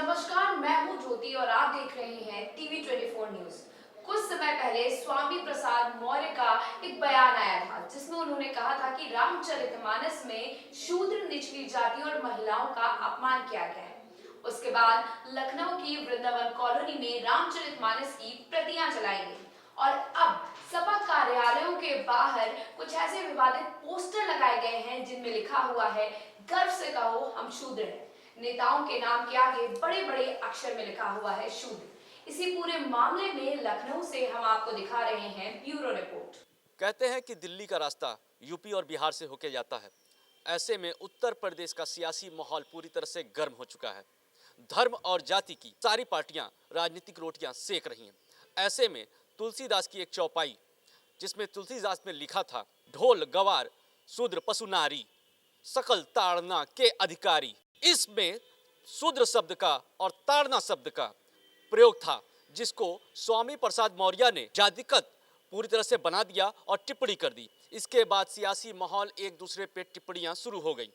नमस्कार, मैं हूं ज्योति और आप देख रहे हैं टीवी 24 न्यूज। कुछ समय पहले स्वामी प्रसाद मौर्य का एक बयान आया था जिसमें उन्होंने कहा था कि रामचरितमानस में शूद्र, निचली जाति और महिलाओं का अपमान किया गया है। उसके बाद लखनऊ की वृंदावन कॉलोनी में रामचरितमानस की प्रतियां जलाई गई और अब सपा कार्यालयों के बाहर कुछ ऐसे विवादित पोस्टर लगाए गए हैं जिनमें लिखा हुआ है, गर्व से कहो हम शूद्र हैं। नेताओं के नाम के आगे बड़े बड़े अक्षर में लिखा हुआ है शूद्र। इसी पूरे मामले में लखनऊ से हम आपको दिखा रहे हैं ब्यूरो रिपोर्ट। कहते हैं कि दिल्ली का रास्ता यूपी और बिहार से होके जाता है। ऐसे में उत्तर प्रदेश का सियासी माहौल पूरी तरह से गर्म हो चुका है। धर्म और जाति की सारी पार्टियां राजनीतिक रोटियां सेक रही हैं। ऐसे में तुलसीदास की एक चौपाई जिसमें तुलसीदास में लिखा था, ढोल गवार शूद्र पशु नारी सकल ताड़ना के अधिकारी। इसमें शूद्र शब्द का और ताड़ना शब्द का प्रयोग था, जिसको स्वामी प्रसाद मौर्य ने जातिगत पूरी तरह से बना दिया और टिप्पणी कर दी। इसके बाद सियासी माहौल एक दूसरे पे टिप्पणियां शुरू हो गई।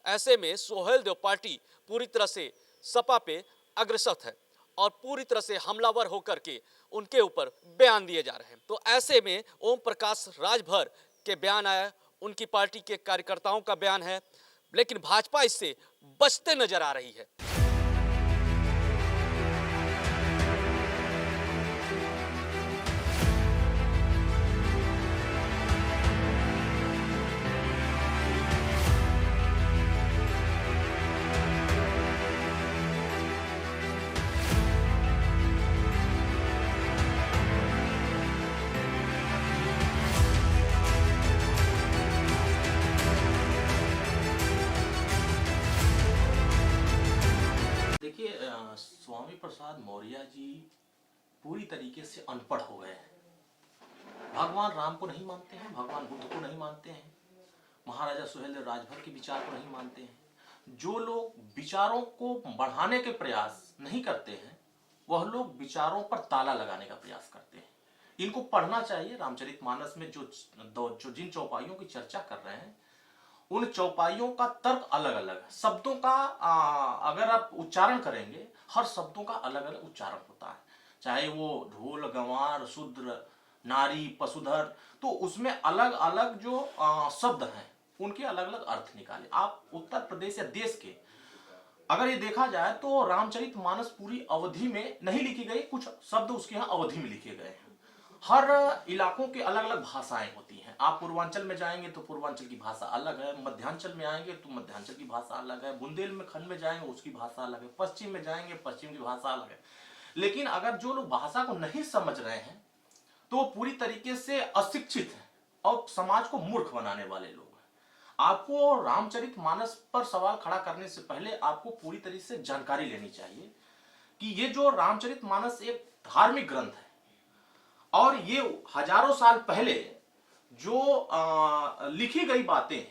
ऐसे में सोहेलदेव पार्टी पूरी तरह से सपा पे अग्रसर है और पूरी तरह से हमलावर होकर के उनके ऊपर बयान दिए जा रहे हैं। तो ऐसे में ओम प्रकाश राजभर के बयान आया, उनकी पार्टी के कार्यकर्ताओं का बयान है, लेकिन भाजपा इससे बचते नजर आ रही है। देखिए, स्वामी प्रसाद मौर्य जी पूरी तरीके से अनपढ़ हो गए हैं। भगवान राम को नहीं मानते हैं, भगवान बुद्ध को नहीं मानते हैं, महाराजा सुहेलदेव राजभर के विचार को नहीं मानते हैं। जो लोग विचारों को बढ़ाने के प्रयास नहीं करते हैं, वह लोग विचारों पर ताला लगाने का प्रयास करते हैं। इनको पढ़ना चाहिए। रामचरितमानस में जो जिन चौपाइयों की चर्चा कर रहे हैं, उन चौपाइयों का तर्क अलग अलग है। शब्दों का अगर आप उच्चारण करेंगे, हर शब्दों का अलग अलग उच्चारण होता है। चाहे वो ढोल गंवार शूद्र नारी पशुधर, तो उसमें अलग अलग जो शब्द हैं उनके अलग अलग अर्थ निकाले। आप उत्तर प्रदेश या देश के अगर ये देखा जाए तो रामचरितमानस पूरी अवधि में नहीं लिखी गई, कुछ शब्द उसके यहाँ अवधि में लिखे गए हैं। हर इलाकों की अलग अलग भाषाएं होती हैं। आप पूर्वांचल में जाएंगे तो पूर्वांचल की भाषा अलग है, मध्यांचल में आएंगे तो मध्यांचल की भाषा अलग है, बुंदेलखंड में जाएंगे उसकी भाषा अलग है, पश्चिम में जाएंगे पश्चिम की भाषा अलग है। लेकिन अगर जो लोग भाषा को नहीं समझ रहे हैं तो वो पूरी तरीके से अशिक्षित हैं और समाज को मूर्ख बनाने वाले लोग हैं। आपको रामचरितमानस पर सवाल खड़ा करने से पहले आपको पूरी तरीके से जानकारी लेनी चाहिए कि ये जो रामचरितमानस एक धार्मिक ग्रंथ है और ये हजारों साल पहले जो लिखी गई बातें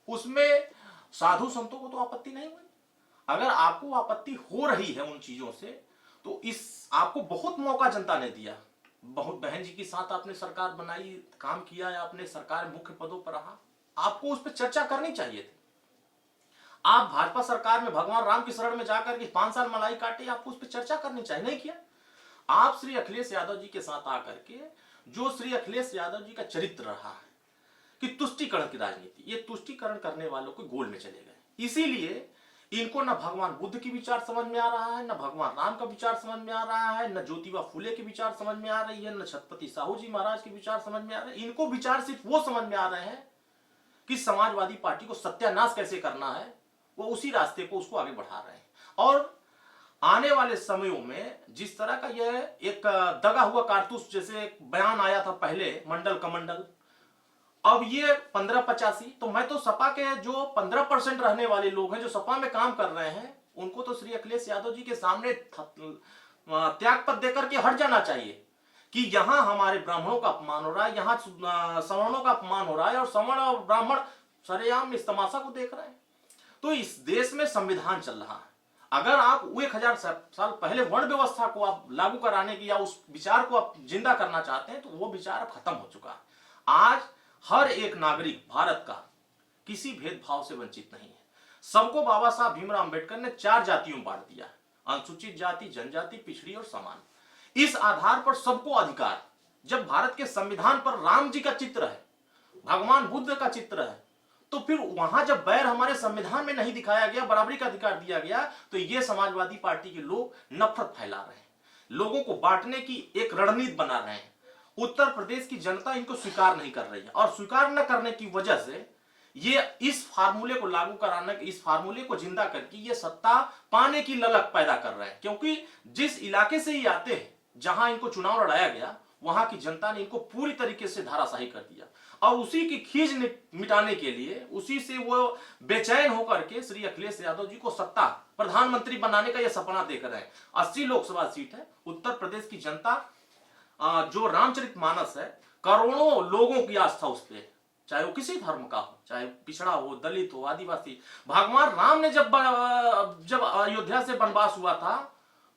उसमें साधु संतों को तो आपत्ति नहीं हुई। अगर आपको आपत्ति हो रही है उन चीजों से, तो इस आपको बहुत मौका जनता ने दिया। बहुत बहन जी के साथ आपने सरकार बनाई, काम किया है, आपने सरकार मुख्य पदों पर रहा, आपको उस पर चर्चा करनी चाहिए थी। आप भाजपा सरकार में भगवान राम की शरण में जाकर के 5 साल मलाई काटे, आपको उस पर चर्चा करनी चाहिए, नहीं किया। आप श्री अखिलेश यादव जी के साथ आकर के जो श्री अखिलेश यादव जी का चरित्र रहा है कि तुष्टीकरण की राजनीति, ये तुष्टीकरण करने वालों के गोल में चले गए। इसीलिए इनको न भगवान बुद्ध की विचार समझ में आ रहा है, न भगवान राम का विचार समझ में आ रहा है, न ज्योतिबा फुले के विचार समझ में आ रही है, न छत्रपति साहू जी महाराज के विचार समझ में आ रहे हैं। इनको विचार सिर्फ वो समझ में आ रहे हैं कि समाजवादी पार्टी को सत्यानाश कैसे करना है, वो उसी रास्ते को उसको आगे बढ़ा रहे हैं। और आने वाले समयों में जिस तरह का यह एक दगा हुआ कारतूस, जैसे एक बयान आया था पहले मंडल कमंडल, अब ये 1585, तो मैं तो सपा के जो 15% रहने वाले लोग हैं जो सपा में काम कर रहे हैं, उनको तो श्री अखिलेश यादव जी के सामने त्याग पत्र देकर के हट जाना चाहिए कि यहां हमारे ब्राह्मणों का अपमान हो रहा है, यहाँ सवर्णों का अपमान हो रहा है और सवर्ण और ब्राह्मण सरेआम इस तमाशा को देख रहे हैं। तो इस देश में संविधान चल रहा है। अगर आप 1000 साल पहले वर्ण व्यवस्था को आप लागू कराने की या उस विचार को आप जिंदा करना चाहते हैं, तो वो विचार अब खत्म हो चुका है। आज हर एक नागरिक भारत का किसी भेदभाव से वंचित नहीं है। सबको बाबा साहब भीमराव अंबेडकर ने 4 जातियों में बांट दिया। अनुसूचित जाति, जनजाति, पिछड़ी और समान। इस आधार पर सबको अधिकार। जब भारत के संविधान पर राम जी का चित्र है, भगवान बुद्ध का चित्र है, तो फिर वहां जब बैर हमारे संविधान में नहीं दिखाया गया, बराबरी का अधिकार दिया गया, तो ये समाजवादी पार्टी के लोग नफरत फैला रहे हैं, लोगों को बांटने की एक रणनीति बना रहे हैं। उत्तर प्रदेश की जनता इनको स्वीकार नहीं कर रही है और स्वीकार न करने की वजह से ये इस फार्मूले को लागू कराने, इस फार्मूले को जिंदा करके ये सत्ता पाने की ललक पैदा कर रहे हैं। क्योंकि जिस इलाके से ये आते हैं, जहां इनको चुनाव लड़ाया गया, वहां की जनता ने इनको पूरी तरीके से धाराशाही कर दिया और उसी की खींच मिटाने के लिए, उसी से वो बेचैन होकर के श्री अखिलेश यादव जी को सत्ता प्रधानमंत्री बनाने का यह सपना देख रहे हैं। 80 लोकसभा सीट है। उत्तर प्रदेश की जनता जो रामचरितमानस है, करोड़ों लोगों की आस्था उस पर, चाहे वो किसी धर्म का हो, चाहे पिछड़ा हो, दलित हो, आदिवासी। भगवान राम ने जब अयोध्या से वनवास हुआ था,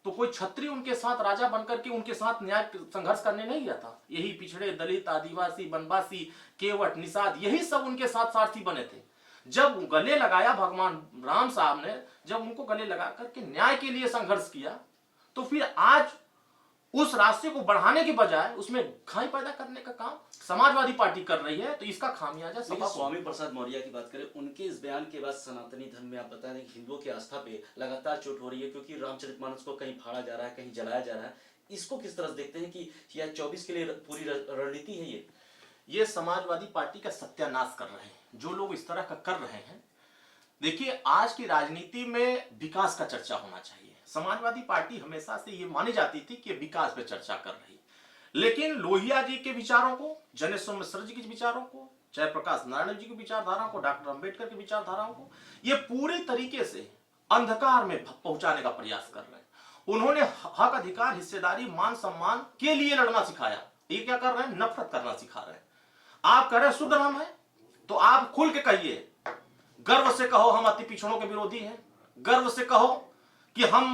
तो कोई छत्री उनके साथ राजा बनकर के उनके साथ न्याय संघर्ष करने नहीं गया था। यही पिछड़े, दलित, आदिवासी, वनवासी, केवट, निषाद, यही सब उनके साथ सारथी बने थे। जब गले लगाया भगवान राम साहब ने, जब उनको गले लगा करके न्याय के लिए संघर्ष किया, तो फिर आज उस रास्ते को बढ़ाने के बजाय उसमें खाई पैदा करने का काम समाजवादी पार्टी कर रही है। तो इसका खामियाजा स्वामी प्रसाद मौर्य की बात करें, उनके इस बयान के बाद सनातनी धर्म में आप बता दें कि हिंदुओं की आस्था पे लगातार चोट हो रही है, क्योंकि रामचरितमानस को कहीं फाड़ा जा रहा है, कहीं जलाया जा रहा है। इसको किस तरह से देखते हैं कि यह 24 के लिए पूरी रणनीति है? ये समाजवादी पार्टी का सत्यानाश कर रहे हैं जो लोग इस तरह का कर रहे हैं। देखिए, आज की राजनीति में विकास का चर्चा होना चाहिए। समाजवादी पार्टी हमेशा से ये मानी जाती थी कि विकास पे चर्चा कर रही है, लेकिन लोहिया जी के विचारों को, जनेश्वर मिश्र जी के विचारों को, जयप्रकाश नारायण जी की विचारधारा को, डॉक्टर अंबेडकर की विचारधाराओं को ये पूरी तरीके से अंधकार में पहुंचाने का प्रयास कर रहे हैं। उन्होंने हक, अधिकार, हिस्सेदारी, मान सम्मान के लिए लड़ना सिखाया। ये क्या कर रहे हैं? नफरत करना सिखा रहे हैं। आप कह रहे हैं शुद्ध राम है, तो आप खुल के कहिए, गर्व से कहो हम अति पिछड़ों के विरोधी हैं, गर्व से कहो कि हम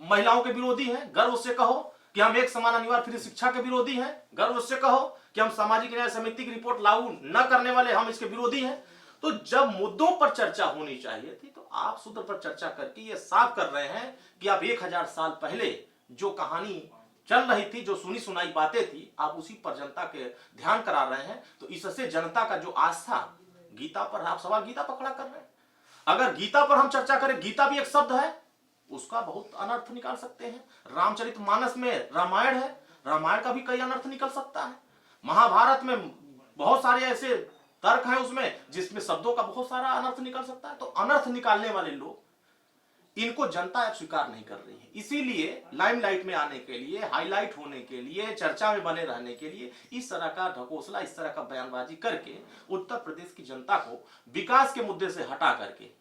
महिलाओं के विरोधी हैं, गर्व से कहो कि हम एक समान अनिवार्य फ्री शिक्षा के विरोधी हैं, गर्व से कहो कि हम सामाजिक न्याय समिति की रिपोर्ट लागू न करने वाले हम इसके विरोधी हैं। तो जब मुद्दों पर चर्चा होनी चाहिए थी, तो आप सूत्र पर चर्चा करके ये साफ कर रहे हैं कि आप 1000 साल पहले जो कहानी चल रही थी, जो सुनी सुनाई बातें थी, आप उसी पर जनता के ध्यान करा रहे हैं। तो इससे जनता का जो आस्था गीता पर, आप सवाल गीता पर खड़ा कर रहे हैं। अगर गीता पर हम चर्चा करें, गीता भी एक शब्द है, उसका बहुत अनर्थ निकाल सकते हैं। रामचरितमानस में रामायण है, रामायण का भी कई अनर्थ निकल सकता है। महाभारत में बहुत सारे ऐसे तर्क हैं उसमें जिसमें शब्दों का बहुत सारा अनर्थ निकल सकता है। तो अनर्थ निकालने वाले लोग, इनको जनता अब स्वीकार नहीं कर रही है। इसीलिए लाइमलाइट में आने के लिए, हाईलाइट होने के लिए, चर्चा में बने रहने के लिए इस तरह का ढकोसला, इस तरह का बयानबाजी करके उत्तर प्रदेश की जनता को विकास के मुद्दे से हटा करके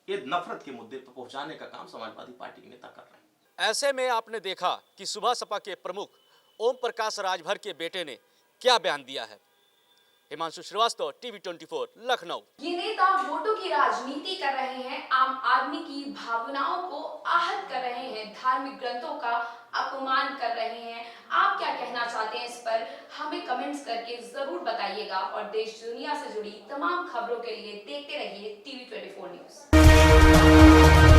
ये नफरत के मुद्दे पर पहुंचाने का काम समाजवादी पार्टी के नेता कर रहे हैं। ऐसे में आपने देखा कि सुबह सपा के प्रमुख ओम प्रकाश राजभर के बेटे ने क्या बयान दिया है। हिमांशु श्रीवास्तव, टीवी 24, लखनऊ। ये नेता वोटों की राजनीति कर रहे हैं, आम आदमी की भावनाओं को आहत कर रहे हैं, धार्मिक ग्रंथों का अपमान कर रहे हैं। आप क्या कहना चाहते हैं इस पर? हमें कमेंट्स करके जरूर बताइएगा और देश दुनिया से जुड़ी तमाम खबरों के लिए देखते रहिए टीवी 24 न्यूज।